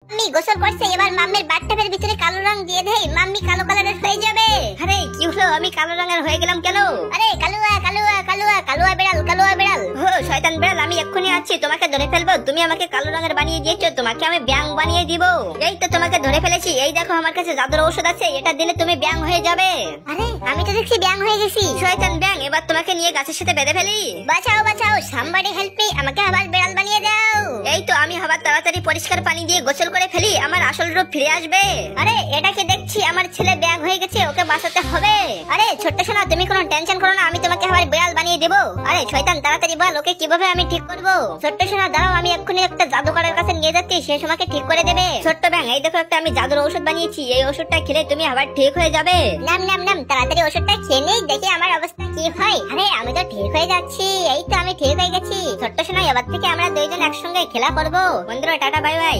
Mummy গোসল করছে, এবার মাম্মির বাথটাবের ভিতরে কালো রং দিয়ে দেই, মাম্মি কালো কালারের হয়ে যাবে। আরে কি হলো, আমি কালো রঙের হয়ে গেলাম কেন? আরে কালুয়া কালুয়া কালুয়া কালুয়া বিড়াল, কালুয়া বিড়াল। ও শয়তান বিড়াল, আমি এক্ষুনি আসছি, তোমাকে ধরে ফেলবো। তুমি আমাকে কালো রঙের বানিয়ে দিয়েছো, তোমাকে আমি ব্যাং বানিয়ে দিব। এই তো তোমাকে ধরে ফেলেছি। এই দেখো আমার কাছে জাদুর ঔষধ আছে, এটা দিলে তুমি ব্যাং হয়ে যাবে। আরে আমি তো দেখছি ব্যাং হয়ে গেছি। শয়তান ব্যাং, এবার তোমাকে নিয়ে গাছের সাথে বেঁধে ফেলি। বাঁচাও বাঁচাও, সামবাডি হেল্প মি, আমাকে আবার বিড়াল বানিয়ে দাও। এই তো আমি আবার তাড়াতাড়ি পরিষ্কার পানি দিয়ে গোসল করে ফেলি, আমার আসল রূপ ফিরে আসবে। আরে এটাকে দেখছি আমার ছেলে ব্যাং হয়ে গেছে, ওকে বাঁচাতে হবে। আরে ছোট্ট সোনা, তুমি কোনো টেনশন করো না, আমি তোমাকে আবার বিড়াল বানিয়ে দেবো। আরে শয়তান তাড়াতাড়ি বল, ওকে কিভাবে আমি ঠিক করবো? ছোট্ট সোনা দাঁড়াও, আমি এক্ষুনি একটা জাদুকরের কাছে নিয়ে যাচ্ছি, সে তোমাকে ঠিক করে দেবে। ছোট্ট ব্যাং, এই দেখো একটা আমি জাদুর ঔষধ বানিয়েছি, এই ওষুধটা খেলে তুমি আবার ঠিক হয়ে যাবে। নাম নাম নাম, তাড়াতাড়ি ওষুধটা খেয়ে নেই, দেখি আমার অবস্থা কি হয়। আরে আমি তো ঠিক হয়ে যাচ্ছি, এই তো আমি ঠিক হয়ে গেছি। ছোট্ট সোনা, এবার থেকে আমরা দুইজন একসঙ্গে খেলা করবো। বন্ধুরা টাটা বাই বাই।